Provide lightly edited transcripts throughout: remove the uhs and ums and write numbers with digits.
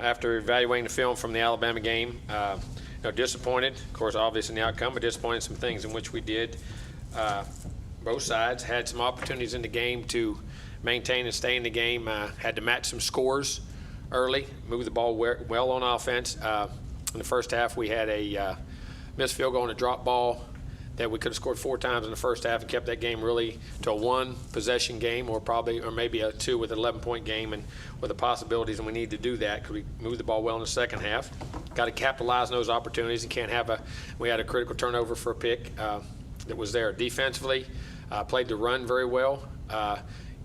after evaluating the film from the Alabama game. Disappointed, of course, obvious in the outcome, but disappointed in some things in which we did. Both sides had some opportunities in the game to maintain and stay in the game. Had to match some scores early, move the ball well on offense. In the first half, we had a missed field goal and a drop ball that we could have scored 4 times in the first half and kept that game really to a 1-possession game, or maybe a 2 with an 11-point game, and with the possibilities, and we need to do that because we moved the ball well in the second half. Got to capitalize on those opportunities. And we had a critical turnover for a pick that was there. Defensively, played the run very well.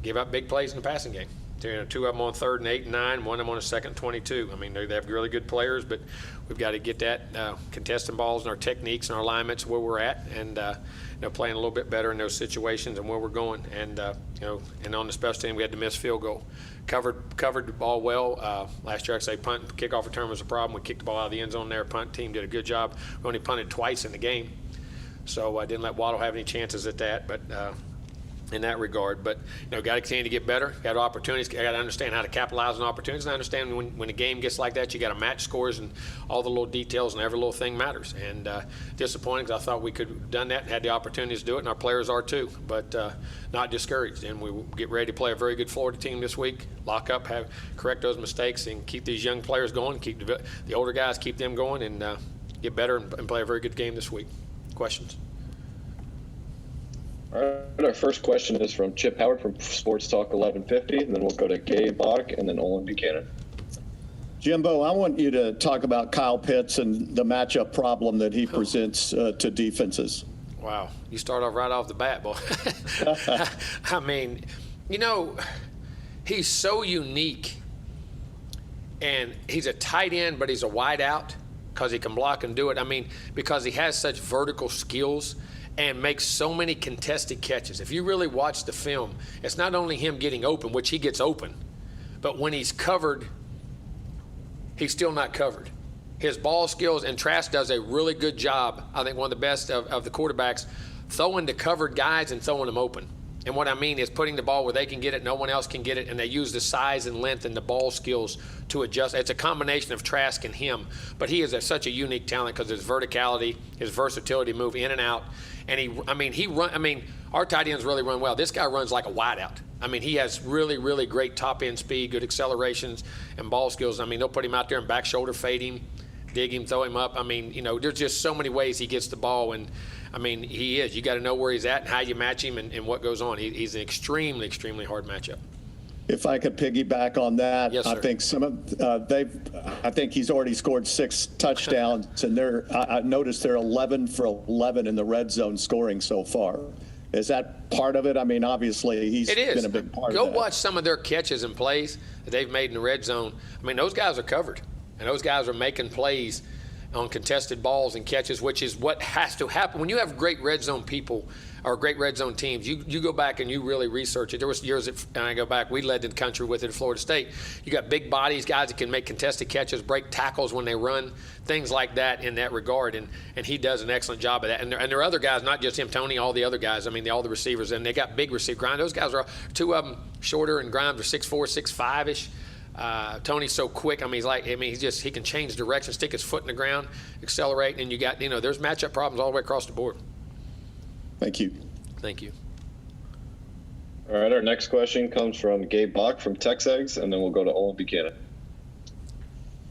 Gave up big plays in the passing game. 2 of them on 3rd and 8 and 9, 1 of them on a 2nd and 22. I mean, they have really good players, but we've got to get that contesting balls and our techniques and our alignments where we're at, and playing a little bit better in those situations and where we're going. And and on the special team, we had to miss field goal. Covered the ball well. Last year, I'd say punt and kickoff return was a problem. We kicked the ball out of the end zone there. Punt team did a good job. We only punted twice in the game, so I didn't let Waddle have any chances at that. But in that regard, but got to continue to get better. Got opportunities. Got to understand how to capitalize on opportunities. And I understand when a game gets like that, you got to match scores and all the little details, and every little thing matters. And disappointing because I thought we could have done that and had the opportunities to do it, and our players are too. But not discouraged. And we will get ready to play a very good Florida team this week. Lock up, correct those mistakes, and keep these young players going. Keep the older guys, keep them going, and get better and play a very good game this week. Questions? All right, our first question is from Chip Howard from Sports Talk 1150, and then we'll go to Gabe Bach and then Olin Buchanan. Jimbo, I want you to talk about Kyle Pitts and the matchup problem that he presents to defenses. Wow, you start off right off the bat, boy. I mean, he's so unique, and he's a tight end, but he's a wide out because he can block and do it. I mean, because he has such vertical skills and makes so many contested catches. If you really watch the film, it's not only him getting open, which he gets open, but when he's covered, he's still not covered. His ball skills, and Trask does a really good job, I think one of the best of the quarterbacks, throwing to covered guys and throwing them open. And what I mean is putting the ball where they can get it, no one else can get it, and they use the size and length and the ball skills to adjust. It's a combination of Trask and him, but he is such a unique talent because his verticality, his versatility to move in and out. And our tight ends really run well. This guy runs like a wideout. I mean, he has really, really great top end speed, good accelerations and ball skills. I mean, they'll put him out there and back shoulder fade him, dig him, throw him up. I mean, there's just so many ways he gets the ball, and I mean, he is. You got to know where he's at and how you match him and what goes on. He's an extremely, extremely hard matchup. If I could piggyback on that, yes, sir. I think I think he's already scored 6 touchdowns, and I noticed they're 11 for 11 in the red zone scoring so far. Is that part of it? I mean, obviously he's been a big part of that. Go watch some of their catches and plays that they've made in the red zone. I mean, those guys are covered, and those guys are making plays on contested balls and catches, which is what has to happen. When you have great red zone people or great red zone teams, you go back and you really research it. There was years that, and I go back, we led the country with it at Florida State. You got big bodies, guys that can make contested catches, break tackles when they run, things like that in that regard, and he does an excellent job of that. And there are other guys, not just him, Tony, all the other guys. I mean, all the receivers, and they got big receiver. Grimes, those guys are, 2 of them shorter, and Grimes are 6'4", 6'5"-ish. Tony's so quick. I mean, he can change direction, stick his foot in the ground, accelerate, and you got, there's matchup problems all the way across the board. Thank you. Thank you. All right, our next question comes from Gabe Bach from TexEggs, and then we'll go to Olin Buchanan.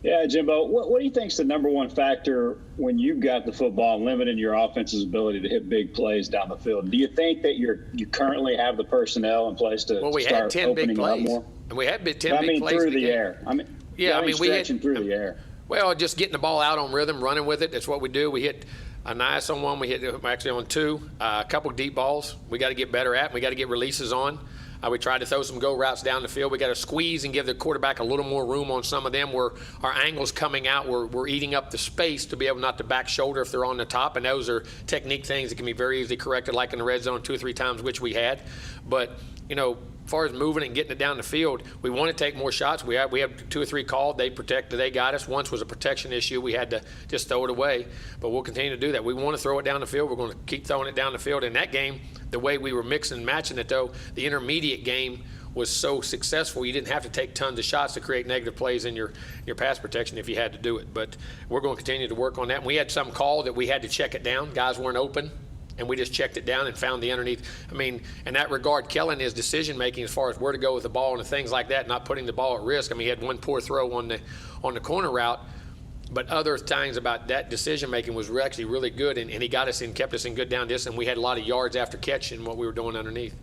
Yeah, Jimbo, what do you think is the number one factor when you've got the football limiting your offense's ability to hit big plays down the field? Do you think that you currently have the personnel in place to start opening up more? And we had 10 big plays. Through the air. We had through the air. Well, just getting the ball out on rhythm, running with it. That's what we do. We hit a nice on one. We hit actually on 2, a couple deep balls. We got to get better at. We got to get releases on. We tried to throw some go routes down the field. We got to squeeze and give the quarterback a little more room on some of them where our angles coming out, we're eating up the space to be able not to back shoulder if they're on the top. And those are technique things that can be very easily corrected, like in the red zone 2 or 3 times, which we had. But, as far as moving it and getting it down the field, we want to take more shots. We have 2 or 3 called. They got us. Once was a protection issue. We had to just throw it away. But we'll continue to do that. We want to throw it down the field. We're going to keep throwing it down the field. In that game, the way we were mixing and matching it, though, the intermediate game was so successful, you didn't have to take tons of shots to create negative plays in your pass protection if you had to do it. But we're going to continue to work on that. And we had some call that we had to check it down. Guys weren't open, and we just checked it down and found the underneath. I mean, in that regard, Kellen, his decision-making as far as where to go with the ball and things like that, not putting the ball at risk. I mean, he had one poor throw on the corner route, but other things about that decision-making was actually really good, and he got us and kept us in good down distance. We had a lot of yards after catch in what we were doing underneath.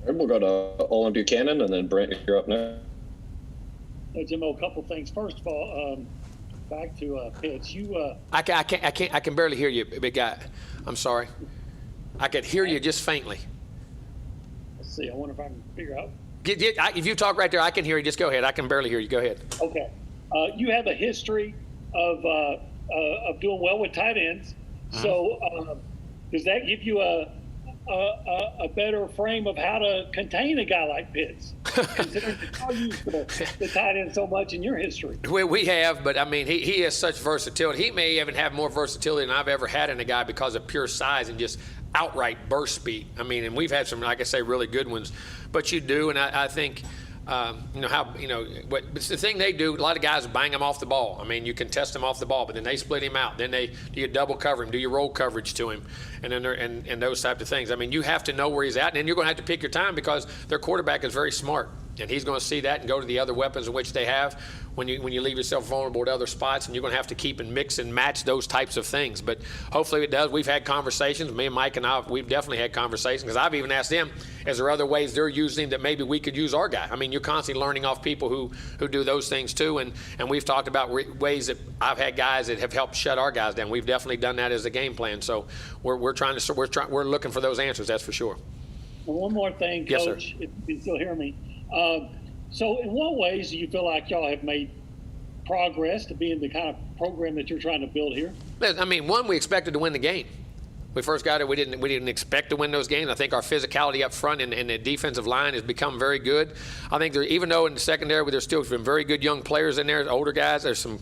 All right, we'll go to Olin Buchanan, and then Brent, you're up next. Hey, Jimbo, a couple things. First of all, back to Pitts. I can barely hear you, big guy. I'm sorry. I could hear you just faintly. Let's see. I wonder if I can figure out. If you talk right there, I can hear you. Just go ahead. I can barely hear you. Go ahead. Okay. You have a history of doing well with tight ends. So does that give you a better frame of how to contain a guy like Pitts, considering that y'all use the tight end so much in your history? We have, but I mean, he has such versatility. He may even have more versatility than I've ever had in a guy because of pure size and just outright burst speed. I mean, and we've had some, like I say, really good ones. But you do, and I think, but the thing they do, a lot of guys bang him off the ball. I mean, you can test him off the ball, but then they split him out. Then do you double cover him? Do you roll coverage to him? And then and those types of things. I mean, you have to know where he's at, and then you're going to have to pick your time because their quarterback is very smart, and he's going to see that and go to the other weapons in which they have when you leave yourself vulnerable to other spots, and you're going to have to keep and mix and match those types of things. But hopefully it does. We've had conversations. Me and Mike and I, we've definitely had conversations because I've even asked them, is there other ways they're using that maybe we could use our guy? I mean, you're constantly learning off people who do those things too, and we've talked about ways that I've had guys that have helped shut our guys down. We've definitely done that as a game plan. So we're looking for those answers. That's for sure. And one more thing, Coach, yes, sir. If you can still hear me. So in what ways do you feel like y'all have made progress to being the kind of program that you're trying to build here? I mean, one, we expected to win the game. We first got it. We didn't expect to win those games. I think our physicality up front and the defensive line has become very good. I think even though in the secondary there's still some very good young players in there, older guys. There's some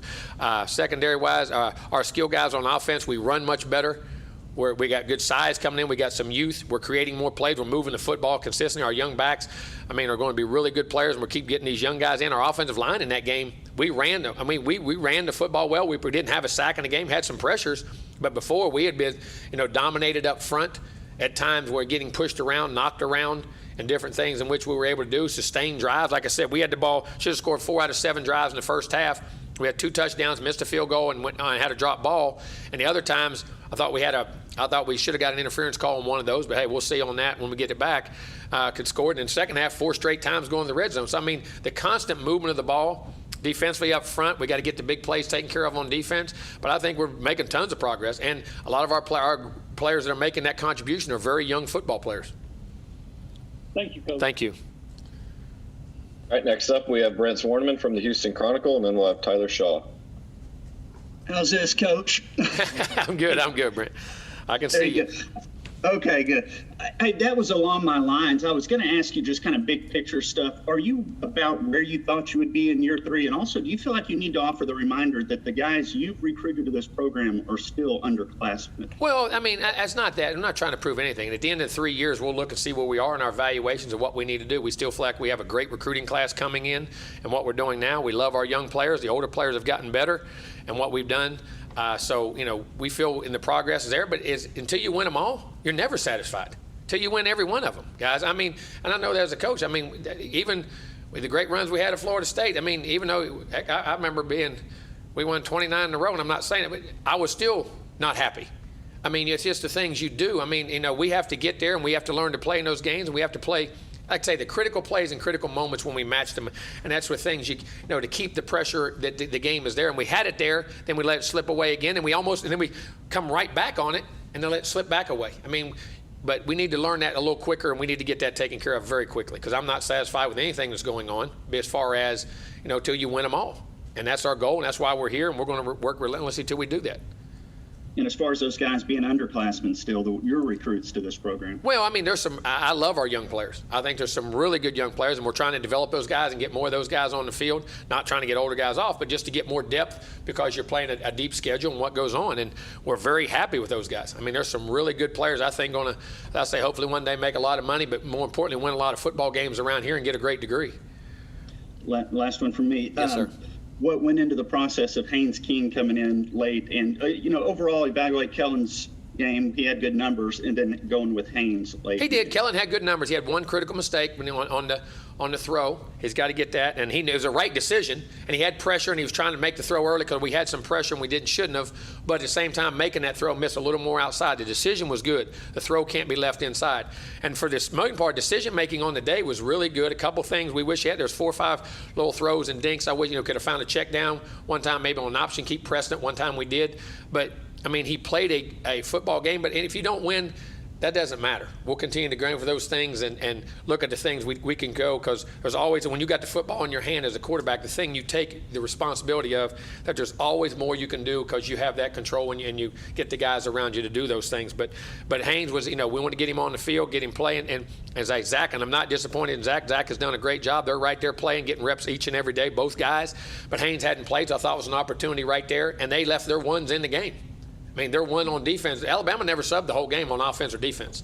secondary wise. Our skill guys on offense, we run much better. We got good size coming in. We got some youth. We're creating more plays. We're moving the football consistently. Our young backs, are going to be really good players, and we'll keep getting these young guys in. Our offensive line in that game, we ran the football well. We didn't have a sack in the game, had some pressures, but before we had been, dominated up front. At times we're getting pushed around, knocked around, and different things in which we were able to do, sustain drives. Like I said, we had the ball, should have scored 4 out of 7 drives in the first half. We had 2 touchdowns, missed a field goal, and had a drop ball. And the other times, I thought we should have got an interference call on one of those, but hey, we'll see on that when we get it back. Could score it in the second half 4 straight times going to the red zone. So, the constant movement of the ball, defensively up front, we got to get the big plays taken care of on defense. But I think we're making tons of progress. And a lot of our players that are making that contribution are very young football players. Thank you, Coach. Thank you. All right, next up we have Brent Swarneman from the Houston Chronicle, and then we'll have Tyler Shaw. How's this, Coach? I'm good, Brent. I can see you. Okay, good. That was along my lines. I was going to ask you just kind of big picture stuff. Are you about where you thought you would be in year 3? And also, do you feel like you need to offer the reminder that the guys you've recruited to this program are still underclassmen? Well, it's not that. I'm not trying to prove anything. And at the end of 3 years, we'll look and see where we are in our evaluations of what we need to do. We still feel like we have a great recruiting class coming in, and what we're doing now. We love our young players. The older players have gotten better, and what we've done. So we feel in the progress is there, but until you win them all, you're never satisfied. Till you win every one of them, guys. And I know that as a coach. Even with the great runs we had at Florida State. Even though I remember we won 29 in a row, and I'm not saying it, but I was still not happy. It's just the things you do. We have to get there, and we have to learn to play in those games, and we have to play. Like I say, the critical plays and critical moments when we match them, and that's with things to keep the pressure that the game is there. And we had it there, then we let it slip away again, and then we come right back on it, and then let it slip back away. But we need to learn that a little quicker, and we need to get that taken care of very quickly, because I'm not satisfied with anything that's going on as far as till you win them all, and that's our goal, and that's why we're here, and we're going to work relentlessly till we do that. And as far as those guys being underclassmen still, your recruits to this program. Well, I mean, I love our young players. I think there's some really good young players, and we're trying to develop those guys and get more of those guys on the field, not trying to get older guys off, but just to get more depth because you're playing a deep schedule and what goes on. And we're very happy with those guys. I mean, there's some really good players, I think, I say hopefully one day make a lot of money, but more importantly, win a lot of football games around here and get a great degree. Last one from me. Yes, sir. What went into the process of Haynes King coming in late and, overall evaluate Kellen's game? He had good numbers, and then going with Haynes late. He did. Kellen had good numbers. He had one critical mistake when he went on the throw. He's got to get that, and it was a right decision. And he had pressure, and he was trying to make the throw early because we had some pressure and we shouldn't have. But at the same time, making that throw miss a little more outside. The decision was good. The throw can't be left inside. And for this most part, decision making on the day was really good. A couple things we wish he had. There's 4 or 5 little throws and dinks. I wish could have found a check down one time, maybe on an option, keep pressing it. One time we did, but. I mean, he played a football game, but if you don't win, that doesn't matter. We'll continue to grind for those things and look at the things we can go, because there's always, when you got the football in your hand as a quarterback, the thing you take the responsibility of, that there's always more you can do because you have that control and you get the guys around you to do those things. But Haynes was, we want to get him on the field, get him playing, and as Zach, and I'm not disappointed in Zach. Zach has done a great job. They're right there playing, getting reps each and every day, both guys. But Haynes hadn't played, so I thought it was an opportunity right there, and they left their ones in the game. I mean, they're one on defense. Alabama never subbed the whole game on offense or defense.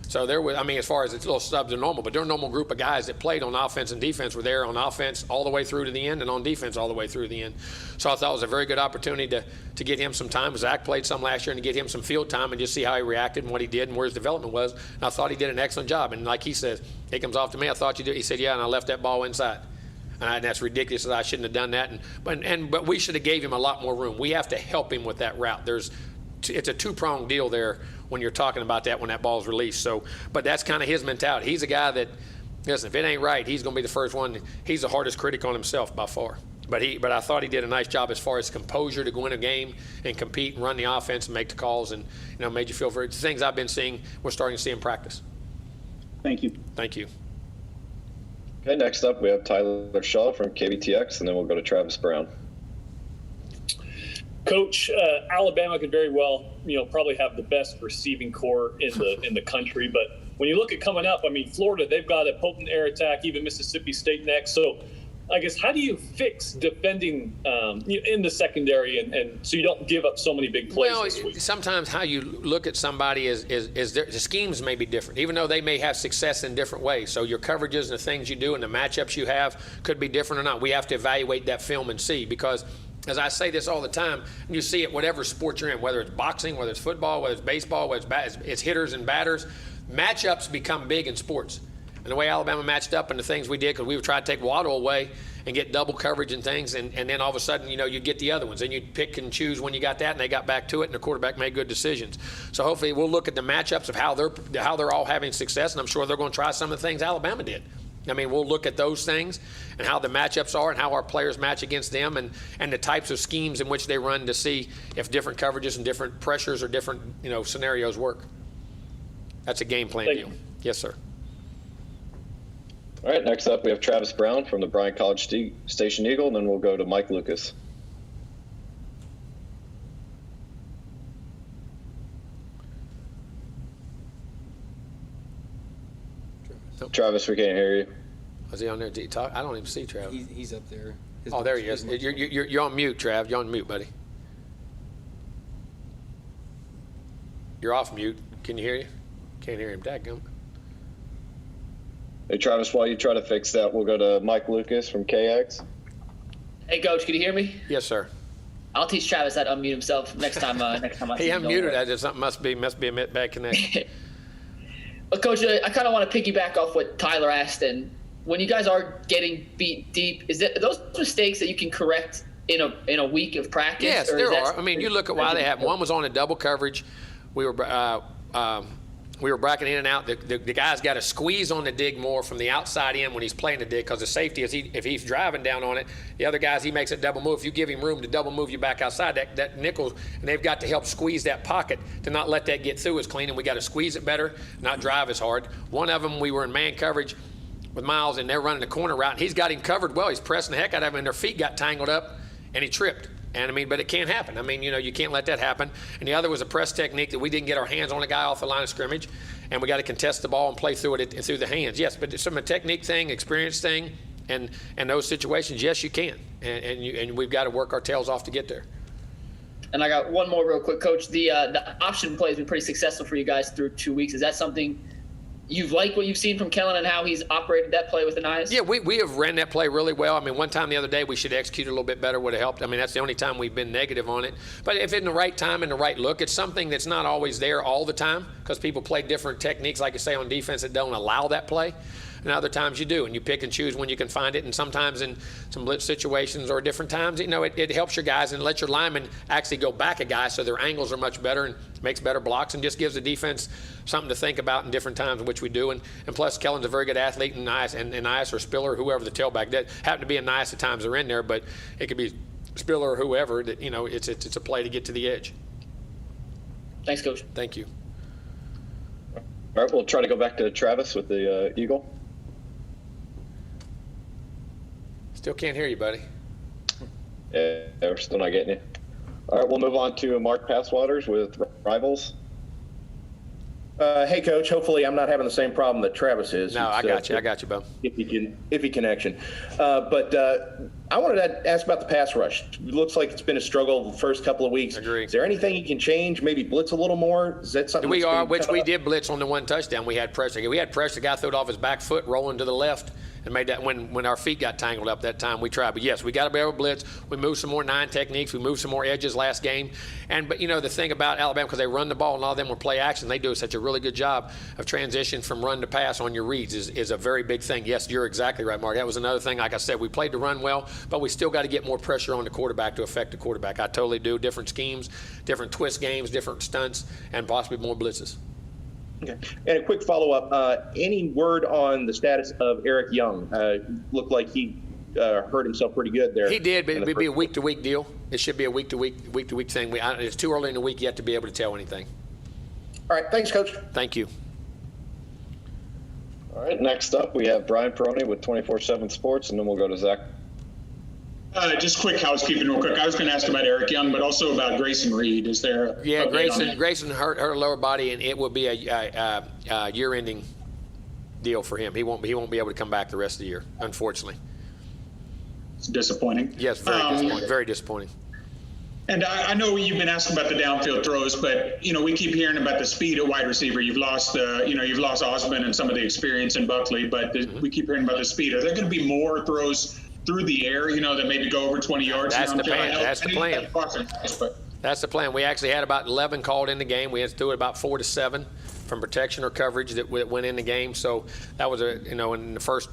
So there was, as far as it's little subs are normal, but they're a normal group of guys that played on offense and defense were there on offense all the way through to the end and on defense all the way through to the end. So I thought it was a very good opportunity to get him some time. Zach played some last year, and to get him some field time and just see how he reacted and what he did and where his development was. And I thought he did an excellent job. And like he says, it comes off to me, I thought you did. He said, yeah, and I left that ball inside. And that's ridiculous. I shouldn't have done that. But we should have gave him a lot more room. We have to help him with that route. It's a two-pronged deal there when you're talking about that when that ball's released. So, but that's kind of his mentality. He's a guy that, listen, if it ain't right, he's going to be the first one. He's the hardest critic on himself by far. But I thought he did a nice job as far as composure to go in a game and compete and run the offense and make the calls, and made you feel very. The things I've been seeing, we're starting to see in practice. Thank you. Thank you. Okay, next up we have Tyler Shaw from KBTX, and then we'll go to Travis Brown. Coach, Alabama could very well, probably have the best receiving core in the country. But when you look at coming up, Florida, they've got a potent air attack, even Mississippi State next. So I guess, how do you fix defending in the secondary and so you don't give up so many big plays this week? Sometimes how you look at somebody is the schemes may be different, even though they may have success in different ways. So your coverages and the things you do and the matchups you have could be different or not. We have to evaluate that film and see, because as I say this all the time, you see it whatever sport you're in, whether it's boxing, whether it's football, whether it's baseball, whether it's hitters and batters, matchups become big in sports. And the way Alabama matched up and the things we did, because we would try to take Waddle away and get double coverage and things, and then all of a sudden, you'd get the other ones. And you'd pick and choose when you got that, and they got back to it, and the quarterback made good decisions. So hopefully we'll look at the matchups of how they're all having success, and I'm sure they're going to try some of the things Alabama did. We'll look at those things and how the matchups are and how our players match against them and the types of schemes in which they run to see if different coverages and different pressures or different, scenarios work. That's a game plan deal. Yes, sir. All right, next up we have Travis Brown from the Bryan College Station Eagle, and then we'll go to Mike Lucas. Travis, we can't hear you. Is he on there? Did he talk? I don't even see Travis. He's up there. Oh, there he is. You're on mute, Trav. You're on mute, buddy. You're off mute. Can you hear you? Can't hear him. Dadgum. Hey, Travis, while you try to fix that, we'll go to Mike Lucas from KX. Hey, Coach, can you hear me? Yes, sir. I'll teach Travis how to unmute himself next time. Next time I see He him. unmuted. That just something must be a bad connection. But Coach, I kind of want to piggyback off what Tyler asked. And when you guys are getting beat deep, are those mistakes that you can correct in a week of practice? Yes, there are. You look at why they have. One was on a double coverage. We were bracketing in and out. The guy's got to squeeze on the dig more from the outside in when he's playing the dig, because the safety is if he's driving down on it, the other guys, he makes a double move. If you give him room to double move you back outside, that nickel, and they've got to help squeeze that pocket to not let that get through as clean, and we got to squeeze it better, not drive as hard. One of them, we were in man coverage with Miles, and they're running the corner route, and he's got him covered well. He's pressing the heck out of him, and their feet got tangled up, and he tripped. And I mean, but it can't happen. I mean, you can't let that happen. And the other was a press technique that we didn't get our hands on a guy off the line of scrimmage, and we got to contest the ball and play through it through the hands. Yes, but it's from a technique thing, experience thing, and those situations, yes, you can. And we've got to work our tails off to get there. And I got one more real quick, Coach. The option play has been pretty successful for you guys through 2 weeks. Is that something you've liked what you've seen from Kellen and how he's operated that play with Anias? Yeah, we have ran that play really well. I mean, one time the other day we should execute a little bit better, would have helped. I mean, that's the only time we've been negative on it. But if in the right time and the right look, it's something that's not always there all the time because people play different techniques, like you say, on defense that don't allow that play. And other times you do, and you pick and choose when you can find it. And sometimes in some blitz situations or different times, it helps your guys and lets your linemen actually go back a guy so their angles are much better and makes better blocks and just gives the defense something to think about in different times, which we do. And plus, Kellen's a very good athlete, and Anias or Spiller, whoever the tailback, that happen to be Anias at times are in there, but it could be Spiller or whoever that, it's a play to get to the edge. Thanks, Coach. Thank you. All right, we'll try to go back to Travis with the Eagle. Still can't hear you, buddy. Yeah, we're still not getting you. All right, we'll move on to Mark Passwaters with Rivals. Hey, Coach. Hopefully, I'm not having the same problem that Travis is. No, I got you, bub. Iffy connection. But I wanted to ask about the pass rush. It looks like it's been a struggle the first couple of weeks. Agree. Is there anything you can change? Maybe blitz a little more? Is that something? We did blitz on the one touchdown. We had pressure. We had pressure. The guy threw it off his back foot, rolling to the left, and made that when our feet got tangled up that time. We tried, but yes, we got to be able to blitz. We moved some more 9 techniques. We moved some more edges last game. But the thing about Alabama, because they run the ball and all of them were play action, they do such a really good job of transition from run to pass on your reads is a very big thing. Yes, you're exactly right, Mark. That was another thing. Like I said, we played to run well, but we still got to get more pressure on the quarterback to affect the quarterback. I totally do. Different schemes, different twist games, different stunts, and possibly more blitzes. Okay. And a quick follow-up. Any word on the status of Eric Young? Looked like he hurt himself pretty good there. He did, but it'd be a week-to-week deal. It should be a week-to-week thing. It's too early in the week yet to be able to tell anything. All right. Thanks, Coach. Thank you. All right, next up we have Brian Peroni with 24/7 Sports, and then we'll go to Zach. Just quick housekeeping real quick. I was going to ask about Eric Young, but also about Grayson Reed. Is there? Yeah, Grayson hurt her lower body, and it will be a year-ending deal for him. He won't be able to come back the rest of the year, unfortunately. It's disappointing. Yes, very disappointing. Very disappointing. And I know you've been asking about the downfield throws, but we keep hearing about the speed at wide receiver. You've lost Osmond and some of the experience in Buckley, but we keep hearing about the speed. Are there going to be more throws through the air, that maybe go over 20 yards? That's the plan. That's the plan. That's the plan. We actually had about 11 called in the game. We had to do it about 4 to 7 from protection or coverage that went in the game. So that was in the first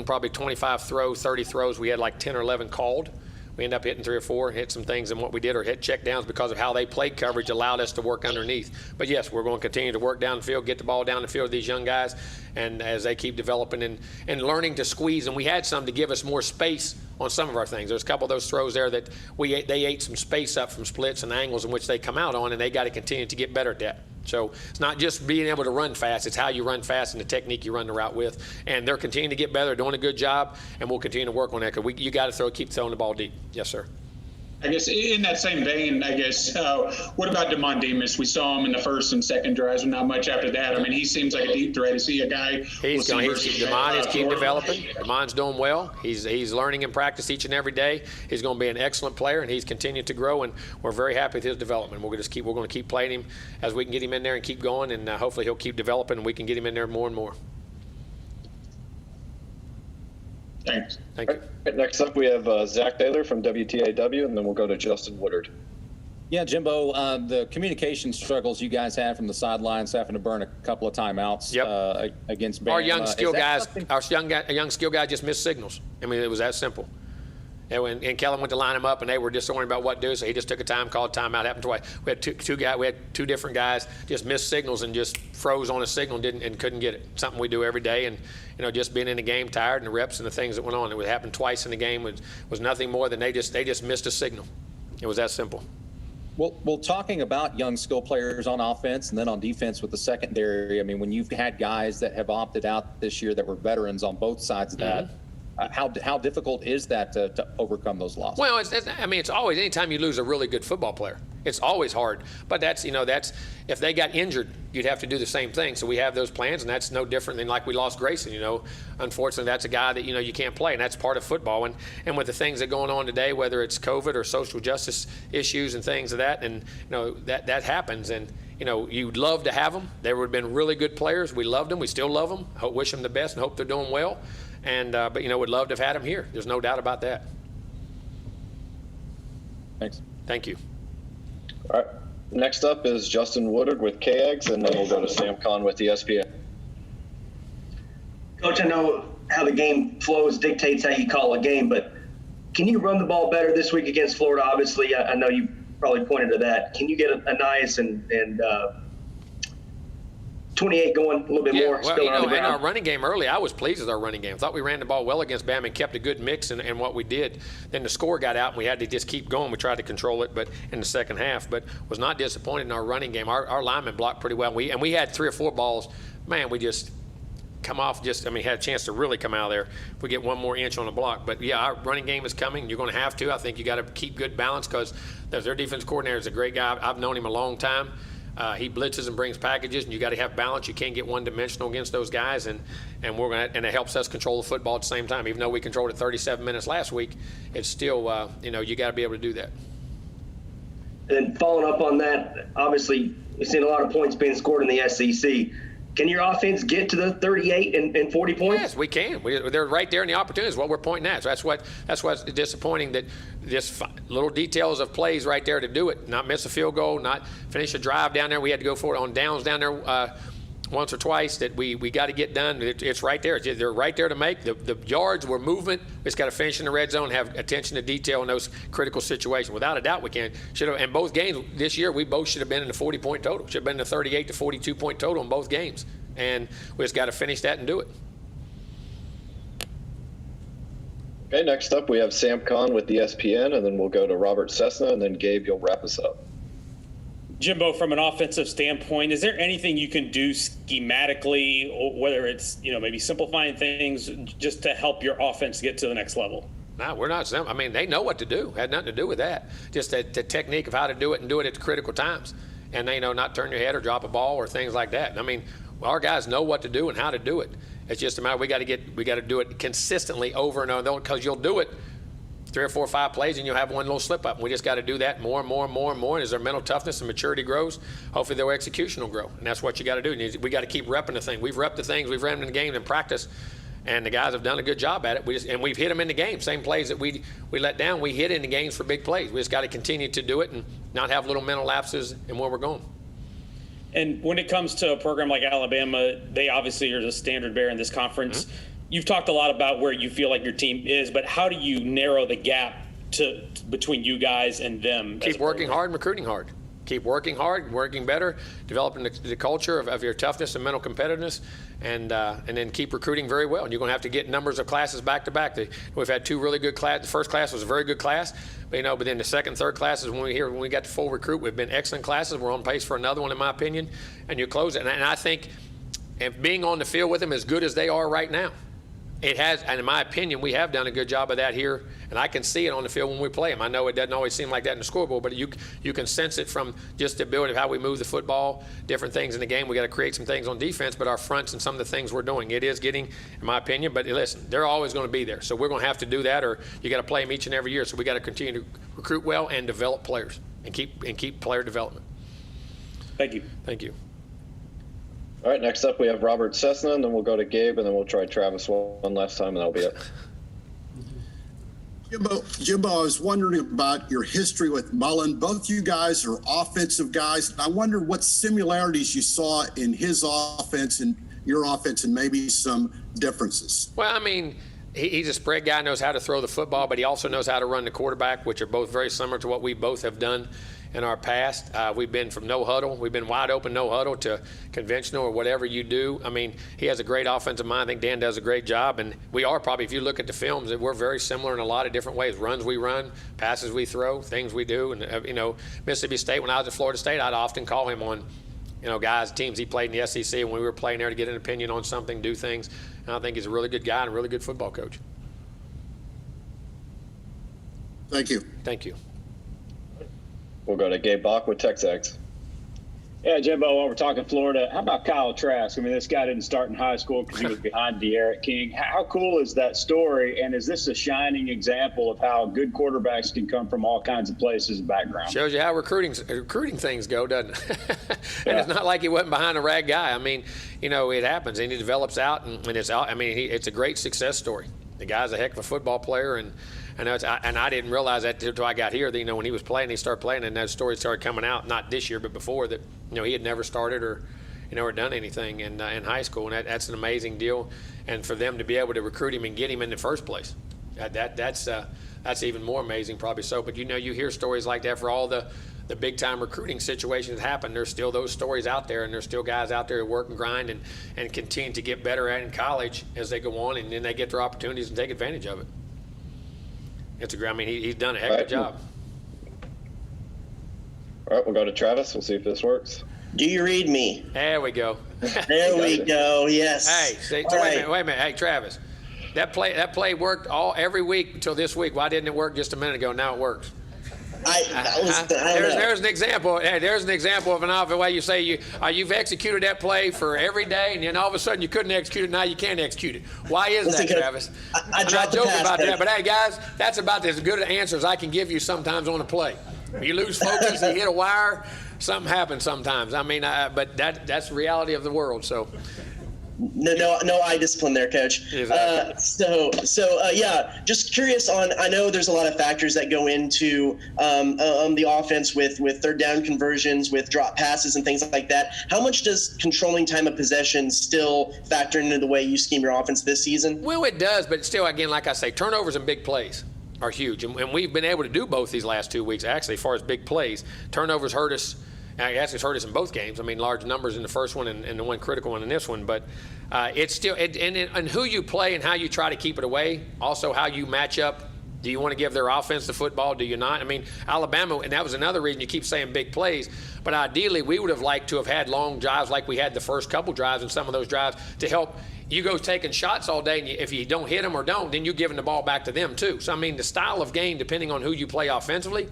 probably 25 throws, 30 throws, we had like 10 or 11 called. We ended up hitting 3 or 4, hit some things, and what we did or hit check downs because of how they played coverage allowed us to work underneath. But yes, we're going to continue to work down the field, get the ball down the field with these young guys, and as they keep developing and learning to squeeze. And we had some to give us more space on some of our things. There's a couple of those throws there that they ate some space up from splits and angles in which they come out on, and they got to continue to get better at that. So it's not just being able to run fast, it's how you run fast and the technique you run the route with. And they're continuing to get better, they're doing a good job, and we'll continue to work on that because you got to keep throwing the ball deep. Yes, sir. I guess in that same vein, what about Demond Demas? We saw him in the first and second drives, and not much after that. I mean, he seems like a deep threat. Is he a guy? Demond is keep developing. Demond's doing well. He's learning in practice each and every day. He's going to be an excellent player, and he's continued to grow, and we're very happy with his development. We're going to keep playing him as we can get him in there and keep going, and hopefully he'll keep developing, and we can get him in there more and more. Thanks. Thank you. Right, next up, we have Zach Taylor from WTAW, and then we'll go to Justin Woodard. Yeah, Jimbo, the communication struggles you guys had from the sidelines, having to burn a couple of timeouts against Bama. Our young skill guy just missed signals. I mean, it was that simple. And Kellen went to line them up, and they were disoriented about what to do, so he just took a timeout. Happened twice. We had two different guys just missed signals and just froze on a signal and couldn't get it. Something we do every day, and just being in the game tired and the reps and the things that went on. It would happen twice in the game. Was nothing more than they just missed a signal. It was that simple. Well, talking about young skill players on offense and then on defense with the secondary, I mean, when you've had guys that have opted out this year that were veterans on both sides of that, How difficult is that to overcome those losses? Well, it's always, anytime you lose a really good football player, it's always hard. But that's if they got injured, you'd have to do the same thing. So we have those plans, and that's no different than like we lost Grayson. Unfortunately, that's a guy that you can't play, and that's part of football. And with the things that are going on today, whether it's COVID or social justice issues and things of that, and that happens. And you'd love to have them. They would have been really good players. We loved them. We still love them. Wish them the best and hope they're doing well. And but would love to have had them here. There's no doubt about that. Thanks. Thank you. All right. Next up is Justin Woodard with KEGS, and then we'll go to Sam Kahn with ESPN. Coach, I know how the game flows dictates how you call a game, but can you run the ball better this week against Florida? Obviously, I know you probably pointed to that. Can you get a nice and 28 going a little bit more? Well, in our running game early, I was pleased with our running game. I thought we ran the ball well against Bama and kept a good mix in what we did. Then the score got out, and we had to just keep going. We tried to control it, but in the second half, but was not disappointed in our running game. Our linemen blocked pretty well. We had 3 or 4 balls. Man, we just come off. Had a chance to really come out of there if we get one more inch on the block. But yeah, our running game is coming. You're going to have to. I think you got to keep good balance because their defense coordinator is a great guy. I've known him a long time. He blitzes and brings packages, and you got to have balance. You can't get one-dimensional against those guys, and it helps us control the football at the same time. Even though we controlled it 37 minutes last week, it's still you got to be able to do that. And following up on that, obviously we've seen a lot of points being scored in the SEC. Can your offense get to the 38 and 40 points? Yes, we can. They're right there in the opportunities. What we're pointing at. So that's what's disappointing, that just little details of plays right there to do it. Not miss a field goal, not finish a drive down there. We had to go for it on downs down there once or twice that we got to get done. It's right there. They're right there to make. The yards were movement. We just got to finish in the red zone, have attention to detail in those critical situations. Without a doubt, we can. And both games this year, we both should have been in the 40-point total. Should have been in the 38 to 42-point total in both games. And we just got to finish that and do it. Okay, next up we have Sam Kahn with ESPN, and then we'll go to Robert Cessna, and then Gabe, you'll wrap us up. Jimbo, from an offensive standpoint, is there anything you can do schematically, or whether it's maybe simplifying things, just to help your offense get to the next level? No, we're not simple. They know what to do. Had nothing to do with that. Just the technique of how to do it and do it at critical times, and they not turn your head or drop a ball or things like that. Our guys know what to do and how to do it. It's just a matter we got to do it consistently over and over, because you'll do it 3 or 4 or 5 plays and you'll have one little slip up. We just got to do that more and more and more and more. And as their mental toughness and maturity grows, hopefully their execution will grow. And that's what you got to do. We got to keep repping the thing. We've repped the things. We've ran in the game in practice, and the guys have done a good job at it. We've hit them in the game. Same plays that we let down, we hit in the games for big plays. We just got to continue to do it and not have little mental lapses in where we're going. And when it comes to a program like Alabama, they obviously are the standard bearer in this conference. Mm-hmm. You've talked a lot about where you feel like your team is, but how do you narrow the gap between you guys and them? Keep working hard and recruiting hard. Keep working hard, working better, developing the culture of your toughness and mental competitiveness, and then keep recruiting very well. And you're going to have to get numbers of classes back to back. We've had 2 really good classes. The first class was a very good class, but then the second, third classes, when we got the full recruit, we've been excellent classes. We're on pace for another one, in my opinion, and you close it. And I think, and being on the field with them as good as they are right now, it has, and in my opinion, we have done a good job of that here, and I can see it on the field when we play them. I know it doesn't always seem like that in the scoreboard, but you can sense it from just the ability of how we move the football, different things in the game. We got to create some things on defense, but our fronts and some of the things we're doing, it is getting, in my opinion. But listen, they're always going to be there, so we're going to have to do that, or you got to play them each and every year. So we got to continue to recruit well and develop players, and keep player development. Thank you. Thank you. All right, next up we have Robert Cessna, and then we'll go to Gabe, and then we'll try Travis one last time, and that'll be it. Jimbo, I was wondering about your history with Mullen. Both you guys are offensive guys. I wonder what similarities you saw in his offense and your offense, and maybe some differences. Well, he's a spread guy, knows how to throw the football, but he also knows how to run the quarterback, which are both very similar to what we both have done in our past. We've been from no huddle. We've been wide open, no huddle, to conventional or whatever you do. He has a great offensive mind. I think Dan does a great job. And we are probably, if you look at the films, we're very similar in a lot of different ways. Runs we run, passes we throw, things we do. And, Mississippi State, when I was at Florida State, I'd often call him on, guys, teams he played in the SEC, when we were playing there, to get an opinion on something, do things. And I think he's a really good guy and a really good football coach. Thank you. Thank you. We'll go to Gabe Bach with Texags. Yeah, Jimbo, while we're talking Florida, how about Kyle Trask? I mean, this guy didn't start in high school because he was behind De'Aaron King. How cool is that story? And is this a shining example of how good quarterbacks can come from all kinds of places and backgrounds? Shows you how recruiting things go, doesn't it? And it's not like he wasn't behind a rag guy. I mean, you know, it happens, and he develops out, and it's out. I mean, it's a great success story. The guy's a heck of a football player, and I didn't realize that until I got here. That, you know, when he was playing, he started playing, and that story started coming out. Not this year, but before that. You know, he had never started or done anything in high school, and that's an amazing deal. And for them to be able to recruit him and get him in the first place, that's even more amazing, probably so. But you know, you hear stories like that for all the big time recruiting situations that happen. There's still those stories out there, and there's still guys out there who work and grind and continue to get better at in college as they go on, and then they get their opportunities and take advantage of it. I mean, he's done a heck of a job. All right, we'll go to Travis. We'll see if this works. Do you read me? There we go. There we go. Yes. Hey, wait a minute. Hey, Travis, that play worked every week until this week. Why didn't it work just a minute ago? Now it works. There's an example. Hey, there's an example of an offensive way you say you've executed that play for every day, and then all of a sudden you couldn't execute it. Now you can't execute it. Why is that, Travis? I'm not joking about that, but hey, guys, that's about as good an answer as I can give you sometimes on a play. You lose focus, you hit a wire, something happens sometimes. I mean, but that's the reality of the world. So. No eye discipline there, Coach. Yeah, just curious on. I know there's a lot of factors that go into the offense with third down conversions, with drop passes and things like that. How much does controlling time of possession still factor into the way you scheme your offense this season? Well, it does, but still, again, like I say, turnovers and big plays are huge, and we've been able to do both these last 2 weeks. Actually, as far as big plays, turnovers hurt us. I guess it's hurt us in both games. I mean, large numbers in the first one and the one critical one in this one. But it's still and who you play and how you try to keep it away. Also, how you match up. Do you want to give their offense the football? Do you not? I mean, Alabama, and that was another reason you keep saying big plays. But ideally, we would have liked to have had long drives like we had the first couple drives and some of those drives to help. You go taking shots all day, and if you don't hit them or don't, then you're giving the ball back to them too. So, I mean, the style of game, depending on who you play offensively,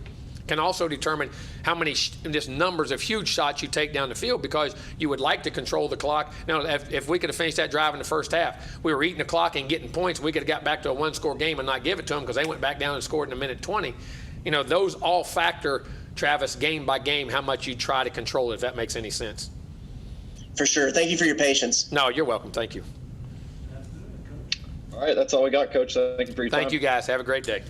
can also determine how many just numbers of huge shots you take down the field, because you would like to control the clock. Now, if we could have finished that drive in the first half, we were eating the clock and getting points, we could have got back to a one-score game and not give it to them because they went back down and scored in a minute 20. You know, those all factor, Travis, game by game, how much you try to control it, if that makes any sense. For sure. Thank you for your patience. No, you're welcome. Thank you. All right, that's all we got, Coach. Thank you for your time. Thank you, guys. Have a great day.